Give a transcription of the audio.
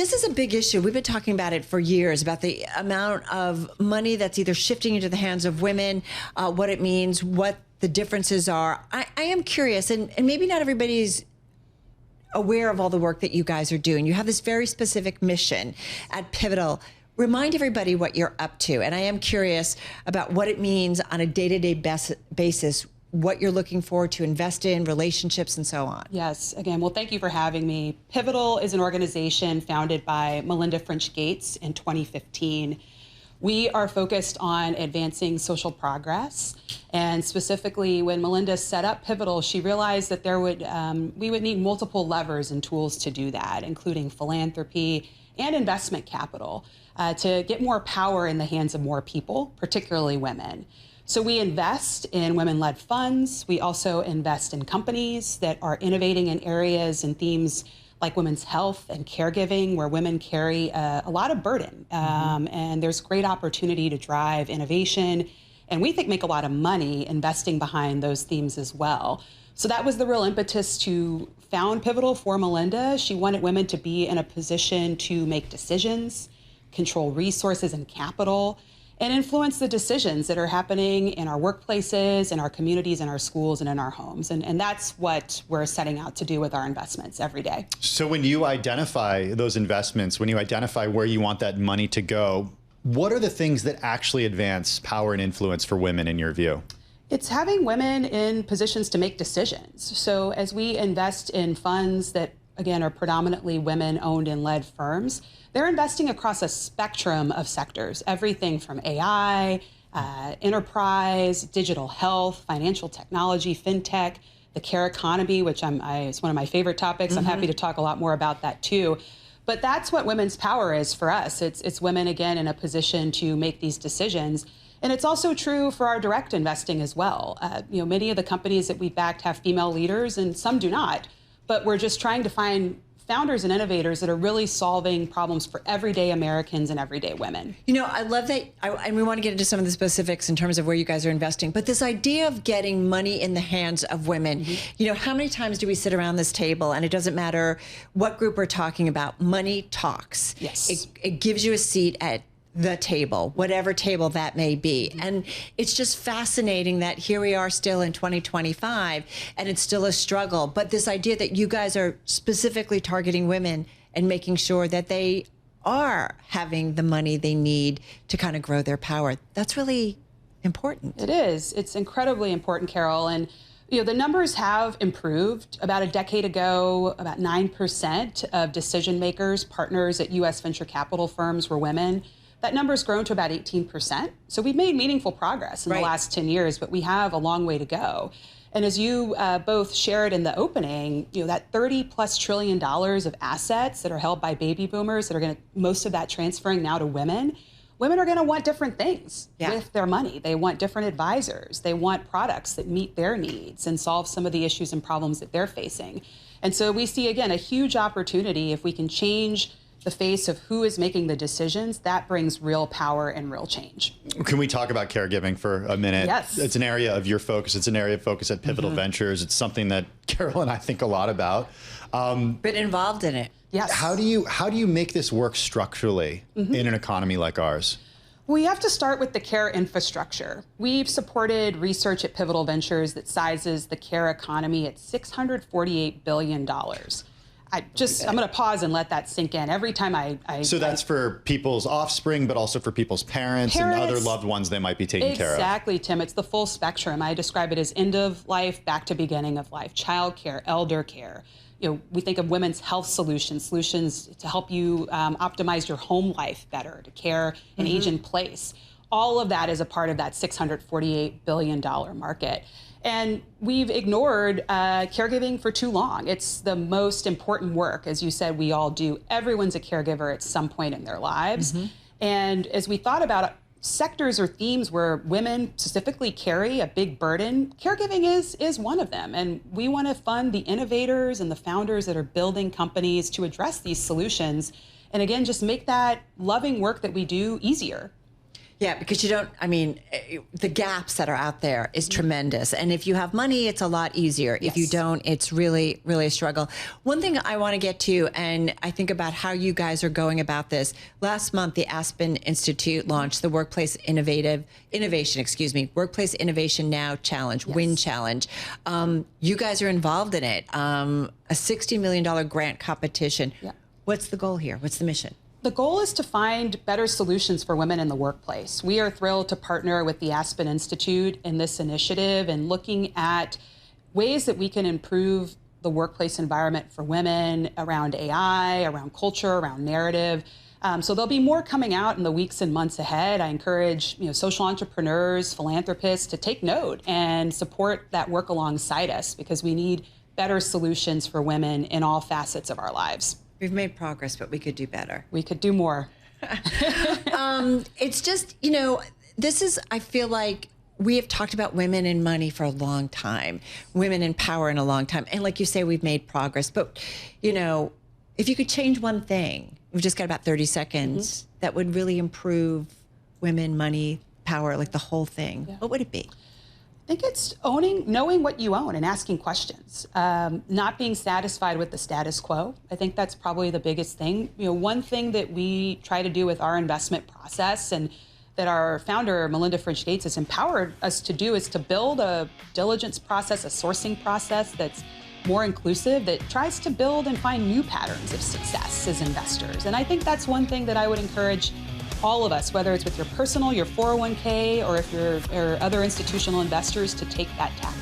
this is a big issue. We've been talking about it for years, about the amount of money that's either shifting into the hands of women, what it means, what the differences are. I am curious, and maybe not everybody's aware of all the work that you guys are doing. You have this very specific mission at Pivotal. Remind everybody what you're up to. And I am curious about what it means on a day-to-day basis, what you're looking forward to invest in, relationships, and so on. Yes, again, well, thank you for having me. Pivotal is an organization founded by Melinda French Gates in 2015. We are focused on advancing social progress. And specifically, when Melinda set up Pivotal, she realized that we would need multiple levers and tools to do that, including philanthropy and investment capital, to get more power in the hands of more people, particularly women. So we invest in women-led funds. We also invest in companies that are innovating in areas and themes like women's health and caregiving, where women carry a lot of burden. And there's great opportunity to drive innovation, and we think make a lot of money investing behind those themes as well. So that was the real impetus to found Pivotal for Melinda. She wanted women to be in a position to make decisions, control resources and capital, and influence the decisions that are happening in our workplaces, in our communities, in our schools, and in our homes. And that's what we're setting out to do with our investments every day. So when you identify those investments, when you identify where you want that money to go, what are the things that actually advance power and influence for women in your view? It's having women in positions to make decisions. So as we invest in funds that, again, are predominantly women-owned and led firms, they're investing across a spectrum of sectors, everything from AI, enterprise, digital health, financial technology, fintech, the care economy, which is one of my favorite topics. I'm happy to talk a lot more about that too. But that's what women's power is for us. It's women, again, in a position to make these decisions. And it's also true for our direct investing as well. Many of the companies that we backed have female leaders and some do not. But we're just trying to find founders and innovators that are really solving problems for everyday Americans and everyday women. I love that, and we want to get into some of the specifics in terms of where you guys are investing, but this idea of getting money in the hands of women, how many times do we sit around this table, and it doesn't matter what group we're talking about, money talks. Yes. It gives you a seat at the table, whatever table that may be. And it's just fascinating that here we are still in 2025 and it's still a struggle. But this idea that you guys are specifically targeting women and making sure that they are having the money they need to kind of grow their power, that's really important. It is. It's incredibly important, Carol. And the numbers have improved. About a decade ago, about 9% of decision makers, partners at U.S. venture capital firms were women. That number's grown to about 18%. So we've made meaningful progress in the last 10 years, but we have a long way to go. And as you both shared in the opening, that $30+ trillion of assets that are held by baby boomers that are most of that transferring now to women. Women are going to want different things with their money. They want different advisors. They want products that meet their needs and solve some of the issues and problems that they're facing. And so we see, again, a huge opportunity if we can change the face of who is making the decisions. That brings real power and real change. Can we talk about caregiving for a minute? Yes. It's an area of your focus. It's an area of focus at Pivotal Ventures. It's something that Carol and I think a lot about. Been involved in it. Yes. How do you make this work structurally in an economy like ours? We have to start with the care infrastructure. We've supported research at Pivotal Ventures that sizes the care economy at $648 billion. I'm going to pause and let that sink in. Every time So that's for people's offspring, but also for people's parents and other loved ones they might be taking care of. Exactly, Tim. It's the full spectrum. I describe it as end of life, back to beginning of life, child care, elder care. We think of women's health solutions to help you optimize your home life better, to care and age in place. All of that is a part of that $648 billion market. And we've ignored caregiving for too long. It's the most important work. As you said, we all do. Everyone's a caregiver at some point in their lives. And as we thought about sectors or themes where women specifically carry a big burden, caregiving is one of them. And we want to fund the innovators and the founders that are building companies to address these solutions. And again, just make that loving work that we do easier. Yeah, because you don't, I mean, the gaps that are out there is tremendous. And if you have money, it's a lot easier. If you Yes. don't, it's really, really a struggle. One thing I want to get to, and I think about how you guys are going about this. Last month, the Aspen Institute launched the Workplace Workplace Innovation Now Challenge, WIN Challenge. You guys are involved in it. A $60 million grant competition. Yeah. What's the goal here? What's the mission? The goal is to find better solutions for women in the workplace. We are thrilled to partner with the Aspen Institute in this initiative and looking at ways that we can improve the workplace environment for women around AI, around culture, around narrative. So there'll be more coming out in the weeks and months ahead. I encourage social entrepreneurs, philanthropists to take note and support that work alongside us, because we need better solutions for women in all facets of our lives. We've made progress, but we could do better. We could do more. It's just, this is, I feel like we have talked about women and money for a long time, women in power in a long time. And like you say, we've made progress. But, if you could change one thing, we've just got about 30 seconds, that would really improve women, money, power, like the whole thing. What would it be? I think it's knowing what you own and asking questions, not being satisfied with the status quo. I think that's probably the biggest thing. One thing that we try to do with our investment process, and that our founder, Melinda French Gates, has empowered us to do, is to build a diligence process, a sourcing process that's more inclusive, that tries to build and find new patterns of success as investors. And I think that's one thing that I would encourage all of us, whether it's with your personal, your 401k, or if you're or other institutional investors, to take that tack.